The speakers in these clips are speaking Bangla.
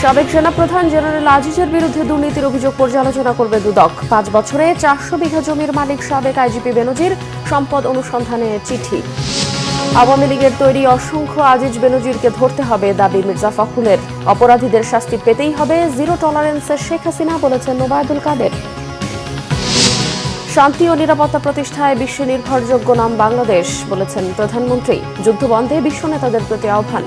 সাবেক সেনাপ্রধান জেনারেল আজিজের বিরুদ্ধে দুর্নীতির অভিযোগ পর্যালোচনা করবে দুদক। 5 বছরে 400 বিঘা জমির মালিক সাবেক আইজিপি বেনজির, সম্পদ অনুসন্ধানে চিঠি। আওয়ামী লীগের তৈরি অসংখ্য আজিজ বেনজিরকে ধরতে হবে দাবি মির্জা ফখরুলের। অপরাধীদের শাস্তি পেতেই হবে, জিরো টলারেন্সের শেখ হাসিনা বলেছেন ওবায়দুল কাদের। শান্তি ও নিরাপত্তা প্রতিষ্ঠায় বিশ্বে নির্ভরযোগ্য নাম বাংলাদেশ, বলেছেন প্রধানমন্ত্রী। যুদ্ধবন্ধে বিশ্ব নেতাদের প্রতি আহ্বান।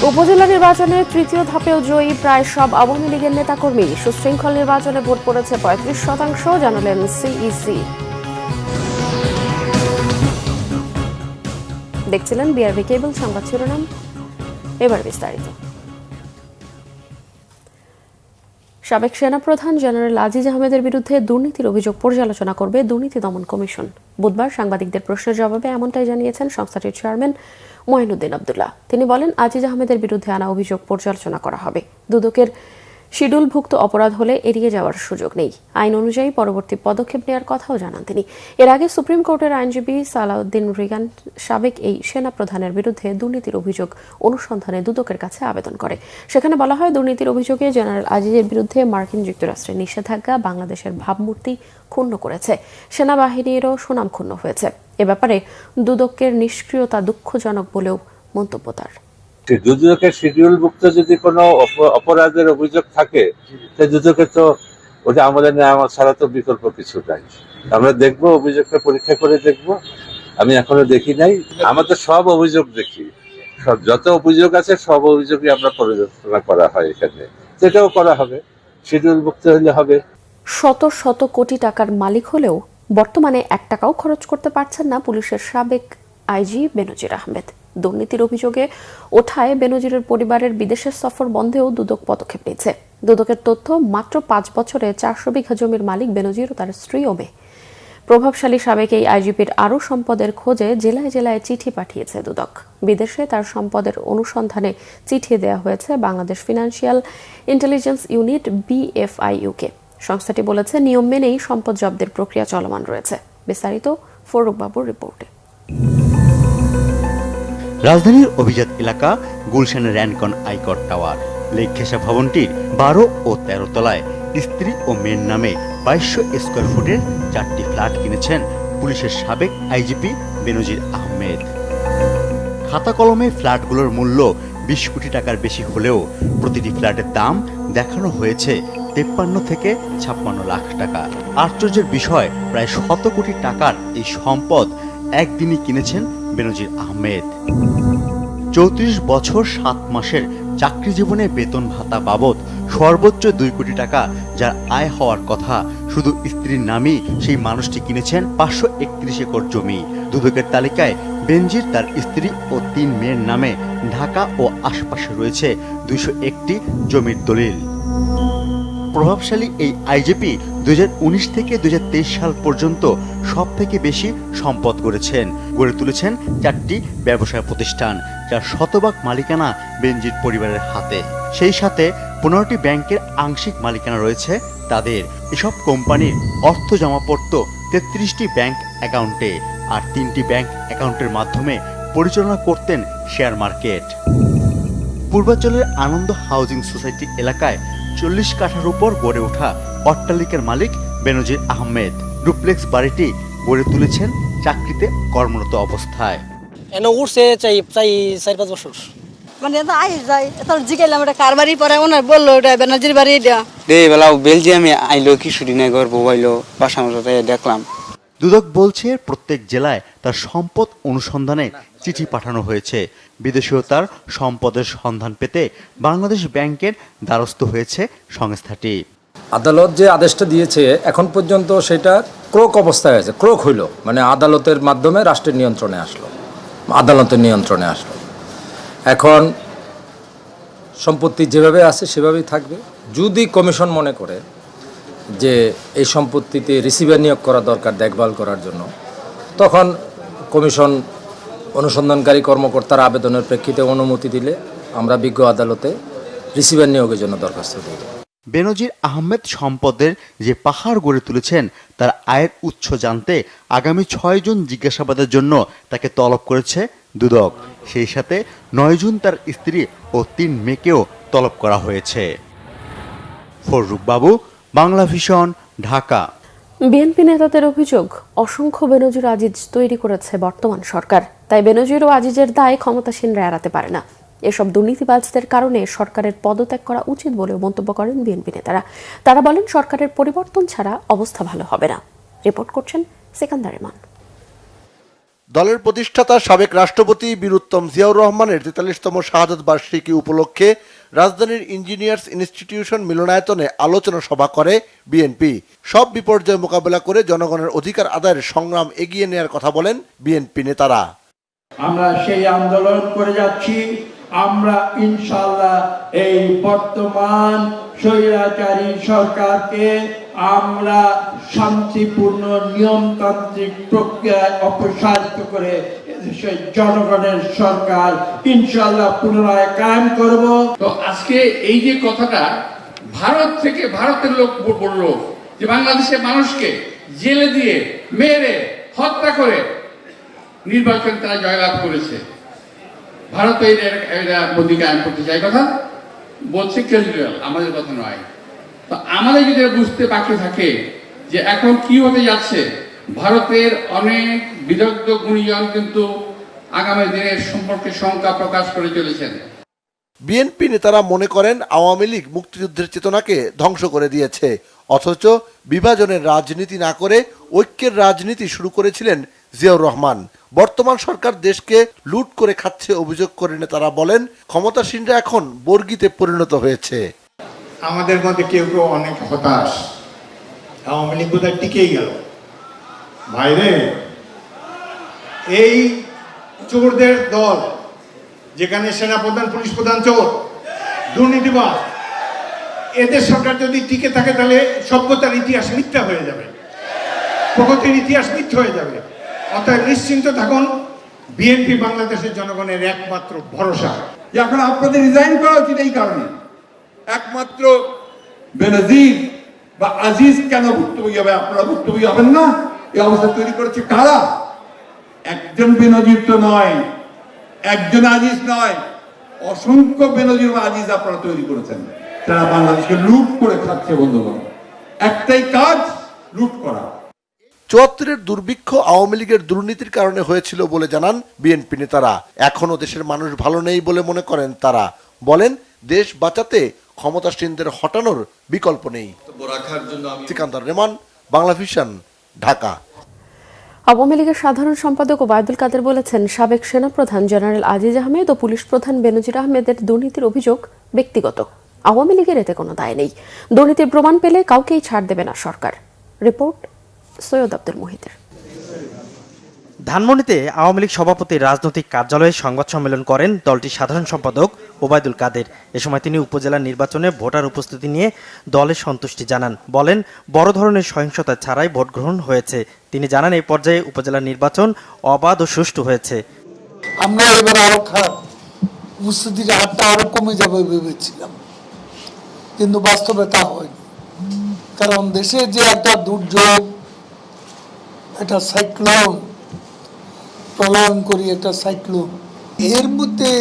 উপজেলা নির্বাচনে তৃতীয় ধাপেও জয়ী প্রায় সব আওয়ামী লীগের নেতাকর্মী। সুশৃঙ্খল নির্বাচনে ভোট পড়েছে 35%, জানালেন সিইসি। দেখছিলেন বিআরবি কেবল সংবাদ শিরোনাম, এবার বিস্তারিত। সাবেক সেনাপ্রধান জেনারেল আজিজ আহমেদের বিরুদ্ধে দুর্নীতির অভিযোগ পর্যালোচনা করবে দুর্নীতি দমন কমিশন। বুধবার সাংবাদিকদের প্রশ্নের জবাবে এমনটাই জানিয়েছেন সংস্থাটির চেয়ারম্যান মঈনুদ্দিন আব্দুল্লাহ। তিনি বলেন, আজিজ আহমেদের বিরুদ্ধে আনা অভিযোগ পর্যালোচনা করা হবে। দুদকের শিডিউলভুক্ত অপরাধ হলে এড়িয়ে যাওয়ার সুযোগ নেই। আইন অনুযায়ী পরবর্তী পদক্ষেপ নেওয়ার কথাও জানান তিনি। এর আগে সুপ্রিম কোর্টের আইনজীবী সালাউদ্দিন রিগান সাবেক এই সেনাপ্রধানের বিরুদ্ধে দুর্নীতির অভিযোগ অনুসন্ধানে দুদকের কাছে আবেদন করে। সেখানে বলা হয়, দুর্নীতির অভিযোগে জেনারেল আজিজের বিরুদ্ধে মার্কিন যুক্তরাষ্ট্রের নিষেধাজ্ঞা বাংলাদেশের ভাবমূর্তি ক্ষুণ্ণ করেছে, সেনাবাহিনীরও সুনাম ক্ষুণ্ণ হয়েছে। এ ব্যাপারে দুদকের নিষ্ক্রিয়তা দুঃখজনক বলেও মন্তব্য তার। দুদকের শিডিউলভুক্ত যদি কোনো অপরাধের অভিযোগ থাকে, সে দুদকে তো ওটা আমাদের নেওয়া ছাড়া তো বিকল্প কিছু নাই। আমরা দেখবো, অভিযোগটা পরীক্ষা করে দেখবো। আমি এখনো দেখি নাই। আমরা তো সব অভিযোগ দেখি, সব যত অভিযোগ আছে সব অভিযোগই আমরা পর্যালোচনা করা হয় এখানে। সেটাও করা হবে, শিডিউলভুক্ত হলে হবে। শত শত কোটি টাকার মালিক হলেও বর্তমানে 1 টাকাও খরচ করতে পারছেন না পুলিশের সাবেক আইজি বেনজির আহমেদ। দুর্নীতির অভিযোগে ওঠায় বেনজিরের পরিবারের বিদেশের সফর বন্ধেও দুদক পদক্ষেপ নিয়েছে। দুদকের তথ্য, মাত্র 5 বছরে 400 বিঘা জমির মালিক বেনজির ও তার স্ত্রী ও মেয়ে। প্রভাবশালী সাবেক এই আইজিপির আরও সম্পদের খোঁজে জেলায় জেলায় চিঠি পাঠিয়েছে দুদক। বিদেশে তার সম্পদের অনুসন্ধানে চিঠি দেওয়া হয়েছে বাংলাদেশ ফিনান্সিয়াল ইন্টেলিজেন্স ইউনিট BFIU-কে। সংস্থাটি বলেছে, নিয়ম মেনেই সম্পদ জব্দের প্রক্রিয়া চলমান রয়েছে। বিস্তারিত ফরুক বাবুর রিপোর্টে। রাজধানীর অভিজাত এলাকা গুলশানের র্যানকন আইকর টাওয়ার লেক ঘেঁষা ভবনটির 12 ও 13 তলায় স্ত্রী ও মেয়ের নামে 2200 স্কোয়ার ফুটের 4টি ফ্ল্যাট কিনেছেন পুলিশের সাবেক আইজিপি বেনজির আহমেদ। খাতা কলমে ফ্ল্যাটগুলোর মূল্য 20 কোটি টাকার বেশি হলেও প্রতিটি ফ্ল্যাটের দাম দেখানো হয়েছে 53 থেকে 56 লাখ টাকা। আশ্চর্যের বিষয়, প্রায় 100 কোটি টাকার এই সম্পদ একদিনই কিনেছেন বেনজির আহমেদ। 34 বছর 7 মাসের চাকরি জীবনে বেতন ভাতা বাবদ সর্বোচ্চ 2 কোটি টাকা যার আয় হওয়ার কথা, শুধু স্ত্রীর নামেই সেই মানুষটি কিনেছেন 531 একর জমি। দুদকের তালিকায় বেনজির, তার স্ত্রী ও 3 মেয়ের নামে ঢাকা ও আশপাশে রয়েছে 201টি জমির দলিল। প্রভাবশালী এই আইজিপি 2019 থেকে 2023 সাল পর্যন্ত সব থেকে বেশি সম্পদ গড়ে তুলেছেন 4টি ব্যবসায় প্রতিষ্ঠান, যার শতভাগ মালিকানা বেনজির পরিবারের হাতে। সেই সাথে 15টি ব্যাংকের আংশিক মালিকানা রয়েছে তাদের। এসব কোম্পানির অর্থ জমা পড়ত 33টি ব্যাংক অ্যাকাউন্টে, আর 3টি ব্যাংক অ্যাকাউন্টের মাধ্যমে পরিচালনা করতেন শেয়ার মার্কেট। পূর্বাঞ্চলের আনন্দ হাউজিং সোসাইটি এলাকায় 40 কাঠার উপর গড়ে ওঠা অট্টালিকার মালিক বেনজির আহমেদ। ডুপ্লেক্স বাড়িটি গড়ে তুলেছেন চাকরিতে কর্মরত অবস্থায়। উঠছে চাই 4-5 বছর। মানে আই যাই তোর জিগাইলাম এটা কার বাড়ি পরে ওনার বললো এটা বেনজির বাড়ি দেয়া দে বেলা বেলজিয়ামে আইলো কি শুটি নাই ঘর বইলো বাসা মতো দেখলাম। দুদক বলছে, প্রত্যেক জেলায় তার সম্পদ অনুসন্ধানে চিঠি পাঠানো হয়েছে। বিদেশেও তার সম্পদের সন্ধান পেতে বাংলাদেশ ব্যাংকের দ্বারস্থ হয়েছে সংস্থাটি। আদালত যে আদেশটা দিয়েছে এখন পর্যন্ত সেটা ক্রোক অবস্থায় আছে। ক্রোক হইল মানে আদালতের মাধ্যমে রাষ্ট্রের নিয়ন্ত্রণে আসলো, আদালতের নিয়ন্ত্রণে আসলো। এখন সম্পত্তি যেভাবে আছে সেভাবেই থাকবে। যদি কমিশন মনে করে যে এই সম্পত্তিতে রিসিভার নিয়োগ করা দরকার দেখভাল করার জন্য, তখন কমিশন অনুসন্ধানকারী কর্মকর্তার আবেদনের প্রেক্ষিতে অনুমতি দিলে আমরা বিজ্ঞ আদালতে রিসিভার নিয়োগের জন্য দরখাস্ত দেব। বেনজির আহমেদ সম্পদের যে পাহাড় গড়ে তুলেছেন তার আয়ের উৎস জানতে আগামী 6 জুন জিজ্ঞাসাবাদের জন্য তাকে তলব করেছে দুদক। সেই সাথে 9 জুন তার স্ত্রী ও 3 মেয়েকেও তলব করা হয়েছে। ফররুখ বাবু, বাংলা ভিশন, ঢাকা। বিএনপি নেতাদের অভিযোগ, অসংখ্য বেনজির আজিজ তৈরি করেছে বর্তমান সরকার, তাই বেনজির ও আজিজের দায় ক্ষমতাসীনরা এড়াতে পারে না। এসব দুর্নীতিবাজদের কারণে সরকারের পদত্যাগ করা উচিত বলেও মন্তব্য করেন বিএনপি নেতারা। তারা বলেন সরকারের পরিবর্তন ছাড়া অবস্থা ভালো হবে না। রিপোর্ট করছেন সিকান্দার রহমান। দলের প্রতিষ্ঠাতা সাবেক রাষ্ট্রপতি বীর উত্তম জিয়াউর রহমানের 43তম শাহাদত বার্ষিকী উপলক্ষে রাজধানীর ইঞ্জিনিয়ার্স ইনস্টিটিউশন মিলনায়তনে আলোচনা সভা করে বিএনপি। সব বিপর্যয় মোকাবেলা করে জনগণের অধিকার আদায়ের সংগ্রাম এগিয়ে নেওয়ার কথা বলেন বিএনপি নেতারা। আমরা সেই আন্দোলন করে যাচ্ছি। আমরা ইনশাআল্লাহ এই বর্তমান স্বৈরাচারী সরকারকে আমরা শান্তিপূর্ণ নিয়মতান্ত্রিক প্রক্রিয়ায় অপসারিত করে দেশের জনগণের সরকার ইনশাআল্লাহ পুনরায় কায়েম করব। তো আজকে এই যে কথাটা ভারতের লোক বললো যে বাংলাদেশের মানুষকে জেলে দিয়ে মেরে হত্যা করে নির্বাচন তারা জয়লাভ করেছে, ভারত এরা মোদী কায়েম করতে চায়, কথা বলছে কেজরিওয়াল, আমাদের কথা নয়। তো আমাদের যদি বুঝতে বাকি থাকে যে এখন কি হতে যাচ্ছে, ভারতের অনেক বিদগ্ধ গুণীজন কিন্তু আগামী দিনের সম্পর্কে শঙ্কা প্রকাশ করে চলেছেন। বিএনপি নেতারা মনে করেন আওয়ামী লীগ মুক্তিযুদ্ধের চেতনাকে ধ্বংস করে দিয়েছে, অথচ বিভাজনের রাজনীতি না করে ঐক্যের রাজনীতি শুরু করেছিলেন জিয়াউর রহমান। বর্তমান সরকার দেশকে লুট করে খাচ্ছে অভিযোগ করে নেতারা বলেন ক্ষমতাসীনরা এখন বর্গিতে পরিণত হয়েছে। আমাদের মধ্যে কেউ কেউ অনেক হতাশ, আওয়ামী লীগ বোধহয় টিকেই গেল। ভাইরে, এই চোরদের দল, যেখানে সেনাপ্রধান পুলিশ প্রধান চোর, দুর্নীতিবাজ, এদের সরকার যদি টিকে থাকে তাহলে সভ্যতার ইতিহাস মিথ্যা হয়ে যাবে, প্রগতির ইতিহাস মিথ্যা হয়ে যাবে। অতএব নিশ্চিন্ত থাকুন, বিএনপি বাংলাদেশের জনগণের একমাত্র ভরসা। এখন আপনাদের রিজাইন করা উচিত এই কারণে, একমাত্র বেনজির বা আজিজ কেন ভুক্তভোগী হবে? আপনারা ভুক্তভোগী হবেন না? এই অবস্থা তৈরি করেছে কারা? একজন বেনজির তো নয়, একজন আজিজ নয়, অসংখ্য বেনজির বা আজিজ আপনারা তৈরি করেছেন। তারা বাংলাদেশকে লুট করে খাচ্ছে বন্ধুগণ, একটাই কাজ, লুট করা। ৭৪-এর দুর্ভিক্ষ আওয়ামী লীগের দুর্নীতির কারণে হয়েছিল বলে জানান বিএনপি নেতারা। এখনো দেশের মানুষ ভালো নেই বলে মনে করেন তারা। বলেন দেশ বাঁচাতে ক্ষমতাসীনদের হটানোর বিকল্প নেই। সিকান্দার রহমান, বাংলা ভিশন, ঢাকা। আওয়ামী লীগের সাধারণ সম্পাদক ওবায়দুল কাদের বলেছেন সাবেক সেনাপ্রধান জেনারেল আজিজ আহমেদ ও পুলিশ প্রধান বেনজির আহমেদের দুর্নীতির অভিযোগ ব্যক্তিগত, আওয়ামী লীগের এতে কোনো দায় নেই। দুর্নীতির প্রমাণ পেলে কাউকেই ছাড় দেবে না সরকার। রিপোর্ট সৈয়দ আব্দুল মুহিতের। ধানমন্ডিতে আওয়ামী লীগ সভাপতির রাজনৈতিক কার্যালয়ে সংবাদ সম্মেলন করেন দলটির সাধারণ সম্পাদক ওবায়দুল কাদের। এ সময় তিনি উপজেলা নির্বাচনে ভোটার উপস্থিতি নিয়ে দলের সন্তুষ্টি জানান। বলেন বড় ধরনের সহিংসতা ছাড়াই ভোট গ্রহণ হয়েছে। তিনি জানান এই পর্যায়ে উপজেলা নির্বাচন অবাধ ও সুষ্ঠু হয়েছে। আমরা এবার আরো খারাপ উপস্থিতির হারটা আরো কমে যাবে ভেবেছিলাম, কিন্তু বাস্তবে তা হয়নি। কারণ দেশে যে একটা দুর্যোগ, একটা সাইক্লোন, প্রলয়ঙ্করী একটা সাইক্লোন, এর মধ্যে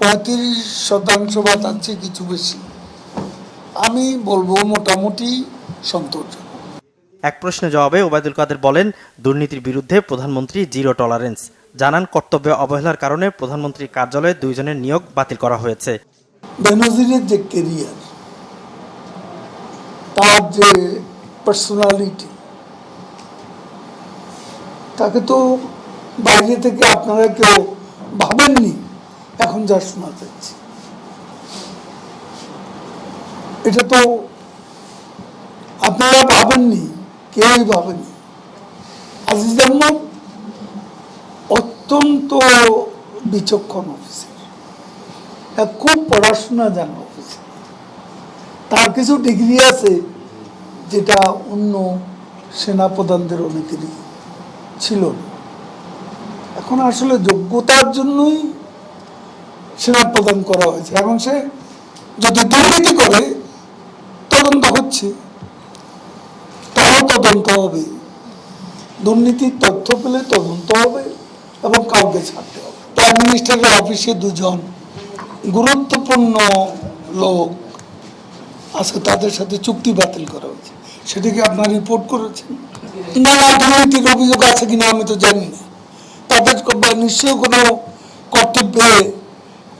35% বা তার চেয়ে কিছু বেশি, আমি বলবো মোটামুটি সন্তোষজনক। এক প্রশ্নের জবাবে ওবায়দুল কাদের বলেন দুর্নীতির বিরুদ্ধে প্রধানমন্ত্রী জিরো টলারেন্স। জানান কর্তব্যে অবহেলার কারণে প্রধানমন্ত্রীর কার্যালয়ে 2 জনের নিয়োগ বাতিল করা হয়েছে। বেনজিরের যে কেরিয়ার, তার যে পার্সোনালিটি, তাকে তো বাইরে থেকে আপনারা কেউ ভাবেননি, এখন যা শোনা যাচ্ছে এটা তো আপনারা ভাবেননি, কেউই ভাবেনি। আজিজ আহমেদ অত্যন্ত বিচক্ষণ অফিসার, খুব পড়াশোনা জানা অফিসার, তার কিছু ডিগ্রি আছে যেটা অন্য সেনাপ্রধানদের অনেকেরই ছিল না। এখন আসলে যোগ্যতার জন্যই সেনাপ্রধান করা হয়েছে। এখন সে যদি দুর্নীতি করে তদন্ত হচ্ছে, তাও তদন্ত হবে। দুর্নীতির তথ্য পেলে তদন্ত হবে এবং কাউকে ছাড়তে হবে। প্রাইম মিনিস্টারের অফিসে দুজন গুরুত্বপূর্ণ লোক আজকে তাদের সাথে চুক্তি বাতিল করা হয়েছে, সেটাকে আপনার রিপোর্ট করেছেন। নানা দুর্নীতির অভিযোগ আছে কিনা আমি তো জানি না। তাদের নিশ্চয়ই কোনো কর্তব্যে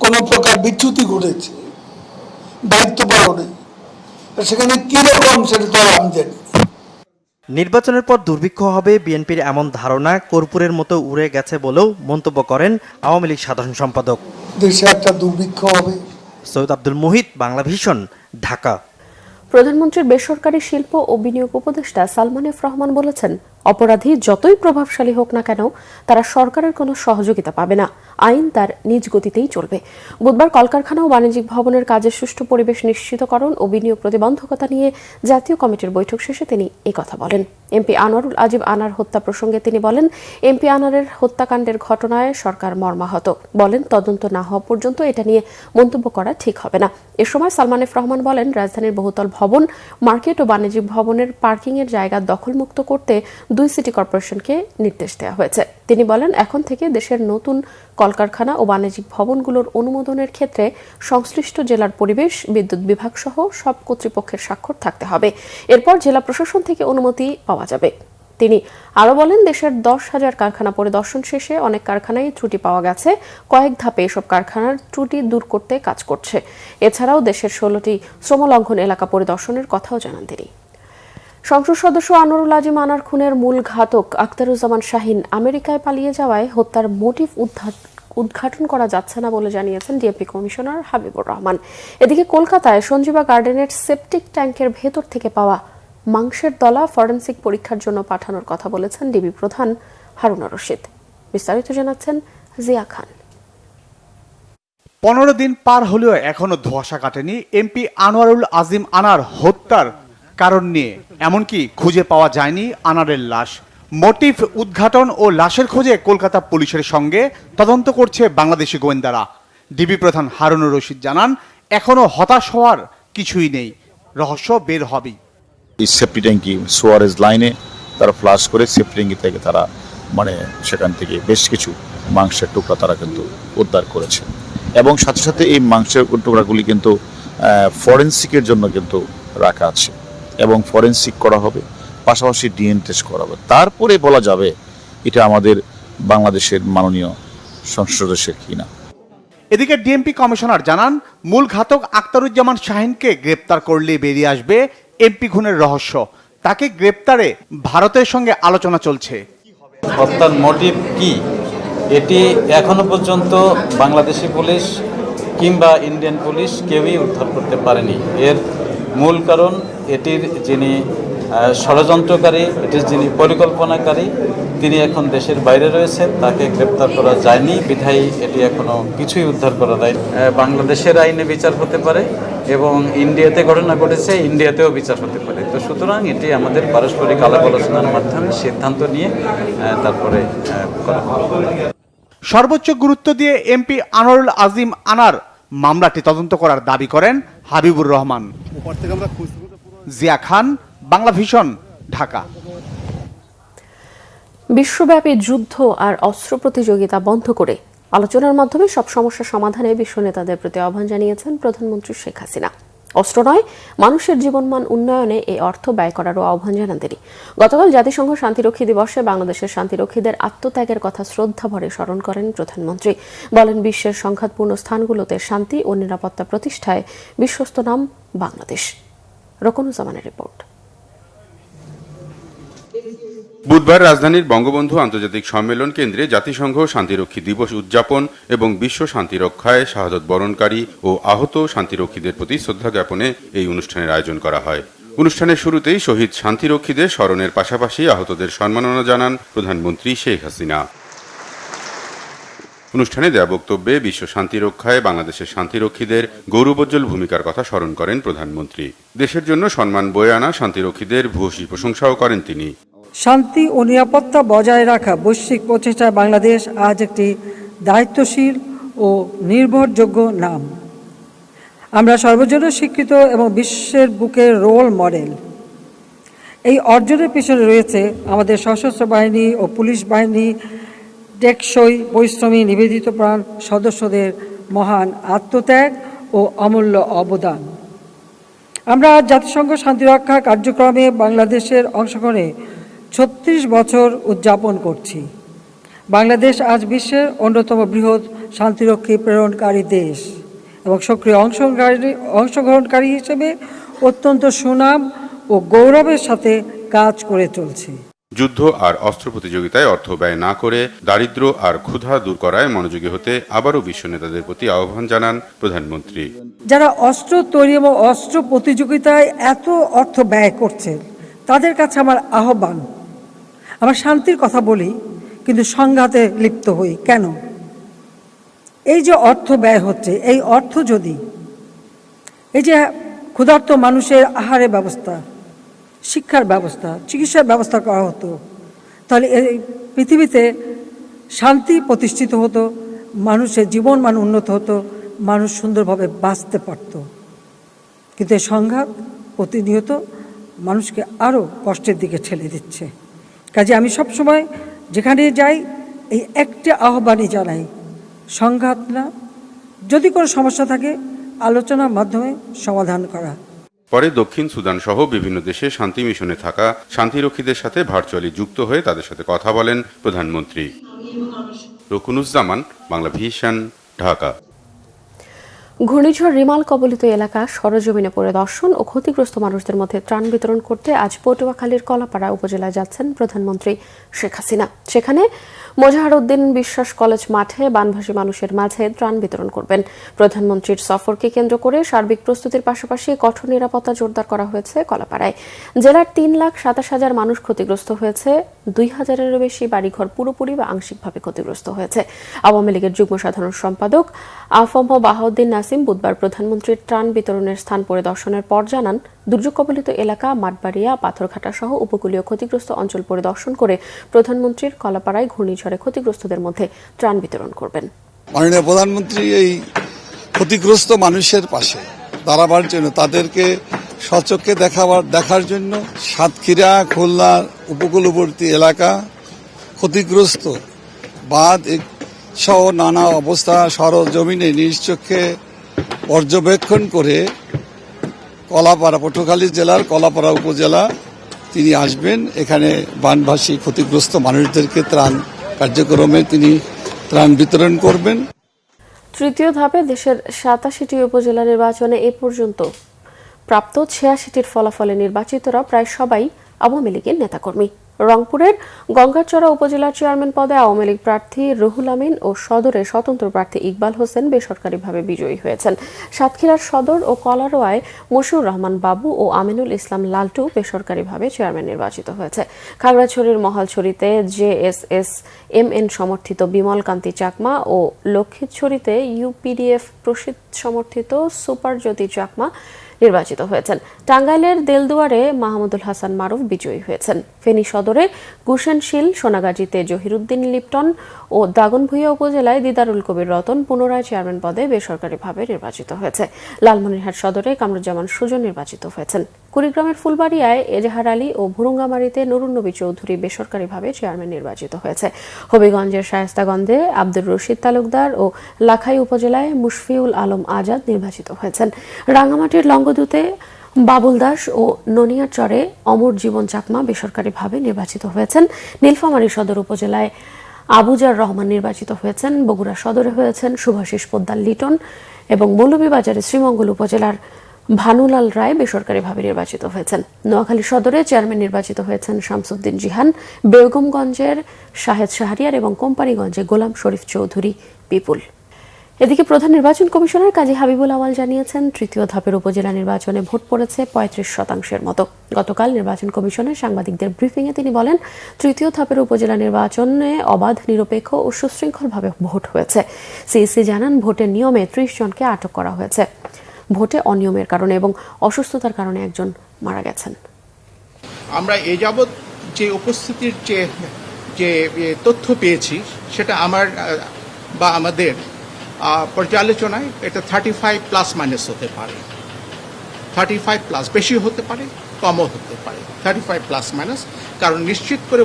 কোনো প্রকার বিচ্যুতি ঘটেছে দায়িত্ব পালনে, সেখানে কিরকম সেটা তো আমি জানি। নির্বাচনের পর দুর্ভিক্ষ হবে বিএনপির এমন ধারণা কর্পূরের মতো উড়ে গেছে বলেও মন্তব্য করেন আওয়ামী লীগ সাধারণ সম্পাদক। দেশে একটা দুর্ভিক্ষ হবে। সৈয়দ আব্দুল মুহিত, বাংলা ভিশন, ঢাকা। প্রধানমন্ত্রীর বেসরকারি শিল্প ও বিনিয়োগ উপদেষ্টা সালমান এফ রহমান বলেছেন, অপরাধী যতই প্রভাবশালী হোক না কেন তারা সরকারের কোনো সহযোগিতা পাবে না, আইন তার নিজ গতিতেই চলবে। বুধবার কলকারখানা ও বাণিজ্যিক ভবনের কাজের সুষ্ঠু পরিবেশ নিশ্চিতকরণ ও বিনিয়োগ প্রতিবন্ধকতা নিয়ে জাতীয় কমিটির বৈঠক শেষে তিনি কথা বলেন। এমপি আনোয়ারুল আজিম আনার হত্যা প্রসঙ্গে তিনি বলেন, এমপি আনারের হত্যাকাণ্ডের ঘটনায় সরকার মর্মাহত। বলেন, তদন্ত না হওয়া পর্যন্ত এটা নিয়ে মন্তব্য করা ঠিক হবে না। এ সময় সালমান এফ রহমান বলেন, রাজধানীর বহুতল ভবন, মার্কেট ও বাণিজ্যিক ভবনের পার্কিংয়ের জায়গা দখলমুক্ত করতে 2 সিটি কর্পোরেশনকে নির্দেশ দেওয়া হয়েছে। তিনি বলেন, এখন থেকে দেশের নতুন কলকারখানা ও বাণিজ্যিক ভবনগুলোর অনুমোদনের ক্ষেত্রে সংশ্লিষ্ট জেলার পরিবেশ, বিদ্যুৎ বিভাগ সহ সব কর্তৃপক্ষের স্বাক্ষর থাকতে হবে। এরপর জেলা প্রশাসন থেকে অনুমতি পাওয়া যাবে। তিনি আরো বলেন, দেশের 10,000 কারখানা পরিদর্শন শেষে অনেক কারখানায় ত্রুটি পাওয়া গেছে। কয়েক ধাপে এসব কারখানার ত্রুটি দূর করতে কাজ করছে। এছাড়াও দেশের 16টি শ্রমলঙ্ঘন এলাকা পরিদর্শনের কথাও জানান তিনি। সংসদ সদস্য আনোয়ারুল আজিম আনার খুনের মূল ঘাতক আখতারুজ্জামান শাহীন আমেরিকায় পালিয়ে যাওয়ায় হত্যার মোটিভ উদ্ঘাটন করা যাচ্ছে না বলে জানিয়েছেন ডিএমপি কমিশনার হাবিবুর রহমান। এদিকে কলকাতায় সঞ্জীবা গার্ডেনের সেপটিক ট্যাঙ্কের ভেতর থেকে পাওয়া মাংসের দলা ফরেনসিক পরীক্ষার জন্য পাঠানোর কথা বলেছেন ডিবি প্রধান হারুনা রশিদ। বিস্তারিত জানাচ্ছেন জিয়া খান। 15 দিন পার হলেও এখনো ধোঁয়াশা কাটেনি এমপি আনোয়ারুল আজিম আনার হত্যার কারণ নিয়ে। এমনকি খুঁজে পাওয়া যায়নি আনারের লাশ। মোটিভ উদ্ঘাটন ও লাশের খোঁজে কলকাতা পুলিশের সঙ্গে তদন্ত করছে বাংলাদেশি গোয়েন্দারা। ডিবি প্রধান হারুনুর রশিদ জানান, এখনো হতাশ হওয়ার কিছুই নেই, রহস্য বের হবেই। এই সেফটি ট্যাঙ্কি সুয়ারেজ লাইনে তারা ফ্লাশ করে সেফটি ট্যাঙ্কি থেকে তারা সেখান থেকে বেশ কিছু মাংসের টুকরা তারা কিন্তু উদ্ধার করেছে এবং সাথে সাথে এই মাংসের টুকরাগুলি কিন্তু ফরেনসিকের জন্য কিন্তু রাখা আছে এবং ফরেনসিক করা হবে, পাশাপাশি ডিএনএ টেস্ট করা হবে। তারপরে বলা যাবে এটা আমাদের বাংলাদেশের মাননীয় সংসদ সদস্যের কিনা। এদিকে ডিএমপি কমিশনার জানান, মূল ঘাতক আখতারুজ্জামান শাহীনকে গ্রেপ্তার করলে বেরিয়ে আসবে এমপি খুনের রহস্য। তাকে গ্রেপ্তারে ভারতের সঙ্গে আলোচনা চলছে। হত্যার মোটিভ কি, এটি এখনো পর্যন্ত বাংলাদেশি পুলিশ কিংবা ইন্ডিয়ান পুলিশ কেউই উদ্ধার করতে পারেনি। এর মূল কারণ এটির যিনি ষড়যন্ত্রকারী, এটির যিনি পরিকল্পনাকারী, তিনি এখন দেশের বাইরে রয়েছেন, তাকে গ্রেপ্তার করা যায়নি বিধায় এটি এখনো কিছুই উদ্ধার করা যায়। বাংলাদেশের আইনে বিচার হতে পারে এবং ইন্ডিয়াতে ঘটনা ঘটেছে, ইন্ডিয়াতেও বিচার হতে পারে। তো সুতরাং এটি আমাদের পারস্পরিক আলাপ আলোচনার মাধ্যমে সিদ্ধান্ত নিয়ে তারপরে করা হবে। সর্বোচ্চ গুরুত্ব দিয়ে এমপি আনোয়ারুল আজিম আনার মামলাটি তদন্ত করার দাবি করেন হাবিবুর রহমান। জিয়া খান, বাংলা ভিশন, ঢাকা। বিশ্বব্যাপী যুদ্ধ আর অস্ত্র প্রতিযোগিতা বন্ধ করে আলোচনার মাধ্যমে সব সমস্যা সমাধানে বিশ্ব নেতাদের প্রতি আহ্বান জানিয়েছেন প্রধানমন্ত্রী শেখ হাসিনা। অস্ত্র নয়, মানুষের জীবনমান উন্নয়নে এই অর্থ ব্যয় করারও আহ্বান জানান তিনি। গতকাল জাতিসংঘ শান্তিরক্ষী দিবসে বাংলাদেশের শান্তিরক্ষীদের আত্মত্যাগের কথা শ্রদ্ধাভরে স্মরণ করেন প্রধানমন্ত্রী। বলেন, বিশ্বের সংঘাতপূর্ণ স্থানগুলোতে শান্তি ও নিরাপত্তা প্রতিষ্ঠায় বিশ্বস্ত নাম বাংলাদেশ। রকনুজ্জামানের রিপোর্ট। বুধবার রাজধানীর বঙ্গবন্ধু আন্তর্জাতিক সম্মেলন কেন্দ্রে জাতিসংঘ শান্তিরক্ষী দিবস উদযাপন এবং বিশ্ব শান্তিরক্ষায় শাহাদত বরণকারী ও আহত শান্তিরক্ষীদের প্রতি শ্রদ্ধা জ্ঞাপনে এই অনুষ্ঠানের আয়োজন করা হয়। অনুষ্ঠানের শুরুতেই শহীদ শান্তিরক্ষীদের স্মরণের পাশাপাশি আহতদের সম্মাননা জানান প্রধানমন্ত্রী শেখ হাসিনা। অনুষ্ঠানে দেয়া বক্তব্যে বিশ্ব শান্তিরক্ষায় বাংলাদেশের শান্তিরক্ষীদের গৌরবোজ্জ্বল ভূমিকার কথা স্মরণ করেন প্রধানমন্ত্রী। দেশের জন্য সম্মান বয়ে আনা শান্তিরক্ষীদের ভূয়সী প্রশংসাও করেন তিনি। শান্তি ও নিরাপত্তা বজায় রাখা বৈশ্বিক প্রচেষ্টায় বাংলাদেশ আজ একটি দায়িত্বশীল ও নির্ভরযোগ্য নাম। আমরা সর্বজনে স্বীকৃত এবং বিশ্বের বুকে রোল মডেল। এই অর্জনের পিছনে রয়েছে আমাদের সশস্ত্র বাহিনী ও পুলিশ বাহিনী, টেকসই, পরিশ্রমী, নিবেদিত প্রাণ সদস্যদের মহান আত্মত্যাগ ও অমূল্য অবদান। আমরা জাতিসংঘ শান্তিরক্ষা কার্যক্রমে বাংলাদেশের অংশগ্রহণে 36 বছর উদযাপন করছি। বাংলাদেশ আজ বিশ্বের অন্যতম বৃহৎ শান্তিরক্ষী প্রেরণকারী দেশ এবং সক্রিয় অংশগ্রহণকারী হিসেবে অত্যন্ত সুনাম ও গৌরবের সাথে কাজ করে চলছে। যুদ্ধ আর অস্ত্র প্রতিযোগিতায় অর্থ ব্যয় না করে দারিদ্র্য আর ক্ষুধা দূর করায় মনোযোগী হতে আবারও বিশ্ব নেতাদের প্রতি আহ্বান জানান প্রধানমন্ত্রী। যারা অস্ত্র তৈরি এবং অস্ত্র প্রতিযোগিতায় এত অর্থ ব্যয় করছেন তাদের কাছে আমার আহ্বান, আমরা শান্তির কথা বলি কিন্তু সংঘাতে লিপ্ত হই কেন? এই যে অর্থ ব্যয় হচ্ছে, এই অর্থ যদি এই যে ক্ষুধার্ত মানুষের আহারের ব্যবস্থা, শিক্ষার ব্যবস্থা, চিকিৎসার ব্যবস্থা করা হতো, তাহলে এই পৃথিবীতে শান্তি প্রতিষ্ঠিত হতো, মানুষের জীবন মান উন্নত হতো, মানুষ সুন্দরভাবে বাঁচতে পারত। কিন্তু এই সংঘাত প্রতিনিয়ত মানুষকে আরও কষ্টের দিকে ঠেলে দিচ্ছে। কাজে আমি সবসময় যেখানে যাই এই একটা আহ্বানই জানাই, সংঘাত না, যদি কোনো সমস্যা থাকে আলোচনার মাধ্যমে সমাধান করা। পরে দক্ষিণ সুদান সহ বিভিন্ন দেশে শান্তি মিশনে থাকা শান্তিরক্ষীদের সাথে ভার্চুয়ালি যুক্ত হয়ে তাদের সাথে কথা বলেন প্রধানমন্ত্রী। রকুনুজ্জামান, বাংলা ভিশন, ঢাকা। ঘূর্ণিঝড় রিমাল কবলিত এলাকা সরেজমিনে পরিদর্শন ও ক্ষতিগ্রস্ত মানুষদের মধ্যে ত্রাণ বিতরণ করতে আজ পটুয়াখালীর কলাপাড়া উপজেলায় যাচ্ছেন প্রধানমন্ত্রী শেখ হাসিনা। সেখানে মোজাহারউদ্দিন বিশ্বাস কলেজ মাঠে বানভাসী মানুষের মাঝে ত্রাণ বিতরণ করবেন। প্রধানমন্ত্রীর সফরকে কেন্দ্র করে সার্বিক প্রস্তুতির পাশাপাশি কঠোর নিরাপত্তা জোরদার করা হয়েছে কলাপাড়ায়। জেলার 3,27,000 মানুষ ক্ষতিগ্রস্ত হয়েছে, 2,000-এরও বেশি বাড়িঘর পুরোপুরি বা আংশিকভাবে ক্ষতিগ্রস্ত হয়েছে। আওয়ামী লীগের যুগ্ম সাধারণ সম্পাদক আফম বাহাউদ্দিন নাসিম বুধবার প্রধানমন্ত্রীর ত্রাণ বিতরণের স্থান পরিদর্শনের পর জানান, দুর্যোগ কবলিত এলাকা মাঠবাড়িয়া, পাথরঘাটা সহ উপকূলীয় ক্ষতিগ্রস্ত অঞ্চল পরিদর্শন করে প্রধানমন্ত্রীর কলাপাড়ায় ঘূর্ণিঝড়ে ক্ষতিগ্রস্তদের মধ্যে ত্রাণ বিতরণ করবেন। মাননীয় প্রধানমন্ত্রী এই ক্ষতিগ্রস্ত মানুষের পাশে দাঁড়াবার জন্য, তাদেরকে সচক্ষে দেখার জন্য সাতক্ষীরা, খুলনার উপকূলবর্তী এলাকা ক্ষতিগ্রস্ত বাঁধ সহ নানা অবস্থা সরজমিনে নিজ চোখে পর্যবেক্ষণ করে কলাপাড়া, পটুয়াখালী জেলার কলাপাড়া উপজেলা তিনি আসবেন। এখানে বানভাসী ক্ষতিগ্রস্ত মানুষদেরকে ত্রাণ কার্যক্রমে তিনি ত্রাণ বিতরণ করবেন। তৃতীয় ধাপে দেশের 87টি উপজেলা নির্বাচনে এ পর্যন্ত প্রাপ্ত 86টির ফলাফলে নির্বাচিতরা প্রায় সবাই আওয়ামী লীগের নেতাকর্মী। রংপুরের গঙ্গাচড়া উপজেলার চেয়ারম্যান পদে আওয়ামী লীগ প্রার্থী রুহুল আমিন ও সদরে স্বতন্ত্র প্রার্থী ইকবাল হোসেন বেসরকারিভাবে বিজয়ী হয়েছেন। সাতক্ষীরার সদর ও কলারোয়ায় মশিউর রহমান বাবু ও আমিনুল ইসলাম লালটু বেসরকারিভাবে চেয়ারম্যান নির্বাচিত হয়েছে। খাগড়াছড়ির মহালছড়িতে JSS-MN সমর্থিত বিমল কান্তি চাকমা ও লক্ষ্মীছড়িতে UPDF প্রসিদ্ধ সমর্থিত সুপারজ্যোতি চাকমা নির্বাচিত হয়েছেন। টাঙ্গাইলের দেলদুয়ারে মাহমুদুল হাসান মারুফ বিজয়ী হয়েছেন। ফেনী সদরে গুশেনশীল, সোনাগাজীতে জহিরুদ্দিন লিপটন ও দাগনভূঞা উপজেলায় দিদারুল কবির রতন পুনরায় চেয়ারম্যান পদে বেসরকারিভাবে নির্বাচিত হয়েছে। লালমনিরহাট সদরে কামরুজ্জামান সুজন নির্বাচিত হয়েছেন। কুড়িগ্রামের ফুলবাড়িয়ায় এজাহার আলী ও ভুরুঙ্গামারীতে নুরুন নবী চৌধুরী বেসরকারিভাবে চেয়ারম্যান নির্বাচিত হয়েছে। হবিগঞ্জের শায়েস্তাগঞ্জে আব্দুর রশিদ তালুকদার ও লাখাই উপজেলায় মুশফিউল আলম আজাদ নির্বাচিত হয়েছেন। রাঙামাটির লংগদুতে বাবুল দাস ও ননিয়ারচরে অমর জীবন চাকমা বেসরকারিভাবে নির্বাচিত হয়েছেন। নীলফামারী সদর উপজেলায় আবুজার রহমান নির্বাচিত হয়েছেন। বগুড়া সদরে হয়েছেন শুভাশিস পোদ্দার লিটন এবং মৌলভীবাজারে শ্রীমঙ্গল উপজেলার ভানুলাল রায় বেসরকারিভাবে নির্বাচিত হয়েছেন। নোয়াখালী সদরে চেয়ারম্যান নির্বাচিত হয়েছেন শামসুদ্দিন জিহান, বেগমগঞ্জের শাহেদ শাহরিয়ার এবং কোম্পানিগঞ্জে গোলাম শরীফ চৌধুরী বিপুল। এদিকে প্রধান নির্বাচন কমিশনার কাজী হাবিবুল আওয়াল জানিয়েছেন, তৃতীয় ধাপের উপজেলা নির্বাচনে ভোট পড়েছে 35% মতো। গতকাল নির্বাচন কমিশনের সাংবাদিকদের ব্রিফিংয়ে তিনি বলেন, তৃতীয় ধাপের উপজেলা নির্বাচনে অবাধ, নিরপেক্ষ ও সুশৃঙ্খলভাবে ভোট হয়েছে। সিইসি জানান, ভোটের নিয়মে 30 জনকে আটক করা হয়েছে। ভোটে অনিয়মের কারণে এবং অসুস্থতার কারণে একজন মারা গেছেন। আমরা এ যাবৎ যে উপস্থিতির যে তথ্য পেয়েছি, সেটা আমার বা আমাদের পর্যালোচনায় এটা 35± হতে পারে, 35+, বেশি হতে পারে, কমও হতে পারে, 35+, কারণ নিশ্চিত করে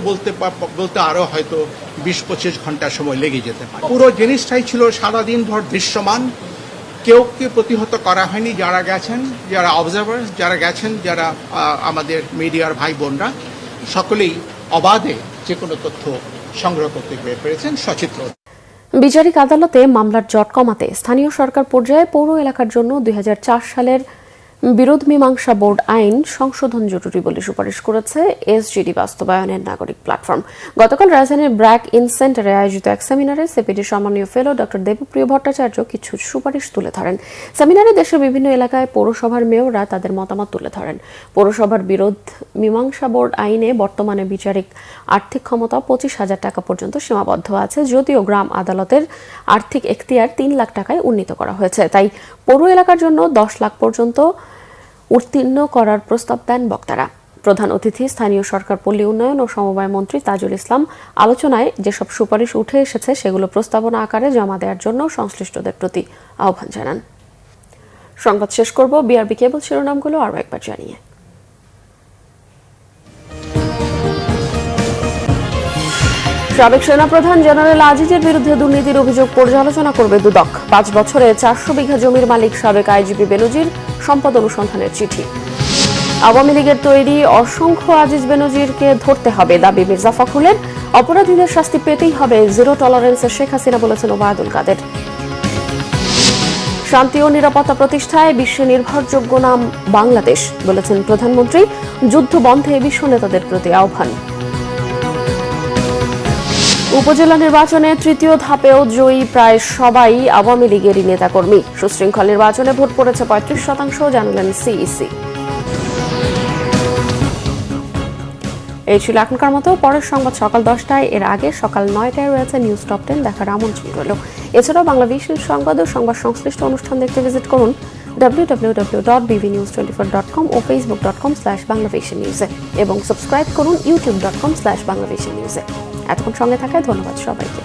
বলতে আরও হয়তো 20-25 ঘন্টা সময় লেগে যেতে পারে। পুরো জিনিসটাই ছিল সারাদিন ভর দৃশ্যমান, কেউ প্রতিহত করা হয়নি। যারা গেছেন, যারা অবজারভার, যারা গেছেন, যারা আমাদের মিডিয়ার ভাই বোনরা, সকলেই অবাধে যে কোনো তথ্য সংগ্রহ করতে পেরেছেন সচিত্র। বিচারিক আদালতে মামলার জট কমাতে স্থানীয় সরকার পর্যায়ে পৌর এলাকার জন্য 2004 সালের বিরোধ মীমাংসা বোর্ড আইন সংশোধন জরুরি বলে সুপারিশ করেছে এসজিডি বাস্তবায়নের নাগরিক প্ল্যাটফর্ম। গতকাল রাজধানীর ব্র্যাক ইন সেন্টারে আয়োজিত এক সেমিনারে সিপিডি সম্মানীয় ফেলো ডক্টর দেবপ্রিয় ভট্টাচার্য কিছু সুপারিশ তুলে ধরেন। সেমিনারে দেশের বিভিন্ন এলাকায় পৌরসভার মেয়ররা তাদের মতামত তুলে ধরেন। পৌরসভার বিরোধ মীমাংসা বোর্ড আইনে বর্তমানে বিচারিক আর্থিক ক্ষমতা 25,000 টাকা পর্যন্ত সীমাবদ্ধ আছে, যদিও গ্রাম আদালতের আর্থিক এখতিয়ার 3 লাখ টাকায় উন্নীত করা হয়েছে। তাই পৌর এলাকার জন্য 10 লাখ পর্যন্ত উত্তীর্ণ করার প্রস্তাব দেন বক্তারা। প্রধান অতিথি স্থানীয় সরকার, পল্লী উন্নয়ন ও সমবায় মন্ত্রী তাজুল ইসলাম আলোচনায় যেসব সুপারিশ উঠে এসেছে সেগুলো প্রস্তাবনা আকারে জমা দেওয়ার জন্য সংশ্লিষ্টদের প্রতি আহ্বান জানান। সংবাদ শেষ করব বিআরবি কেবল শিরোনামগুলো আরও একবার জানিয়ে। সাবেক সেনাপ্রধান জেনারেল আজিজের বিরুদ্ধে দুর্নীতির অভিযোগ পর্যালোচনা করবে দুদক। 5 বছরে 400 বিঘা জমির মালিক সাবেক আইজিপি বেনজির, সম্পদ অনুসন্ধানের চিঠি। আওয়ামী লীগের তৈরি অসংখ্য আজিজ বেনজিরকে ধরতে হবে, দাবি মির্জা ফখরুলের। অপরাধীদের শাস্তি পেতেই হবে, জিরো টলারেন্সের শেখ হাসিনা বলেছেন ওবায়দুল কাদের। শান্তি ও নিরাপত্তা প্রতিষ্ঠায় বিশ্বে নির্ভরযোগ্য নাম বাংলাদেশ, বলেছেন প্রধানমন্ত্রী। যুদ্ধ বন্ধে বিশ্ব নেতাদের প্রতি আহ্বান। উপজেলা নির্বাচনে তৃতীয় ধাপেও জয়ী প্রায় সবাই আওয়ামী লীগেরই নেতাকর্মী। সুশৃঙ্খল নির্বাচনে ভোট পড়েছে 35%, জানালেন সিইসি। এই ছিল এখনকার মতো। পরের সংবাদ সকাল 10টায়, এর আগে সকাল 9টায় রয়েছে নিউজ টপ 10 দেখার আমন্ত্রণ রইল। এছাড়াও বাংলা ভিশন সংবাদ ও সংবাদ সংশ্লিষ্ট অনুষ্ঠান দেখতে ভিজিট করুন www.bvnews24.com ও facebook.com/banglavisionnews এবং সাবস্ক্রাইব করুন youtube.com/banglavisionnews। এতক্ষণ সঙ্গে থাকায় ধন্যবাদ সবাইকে।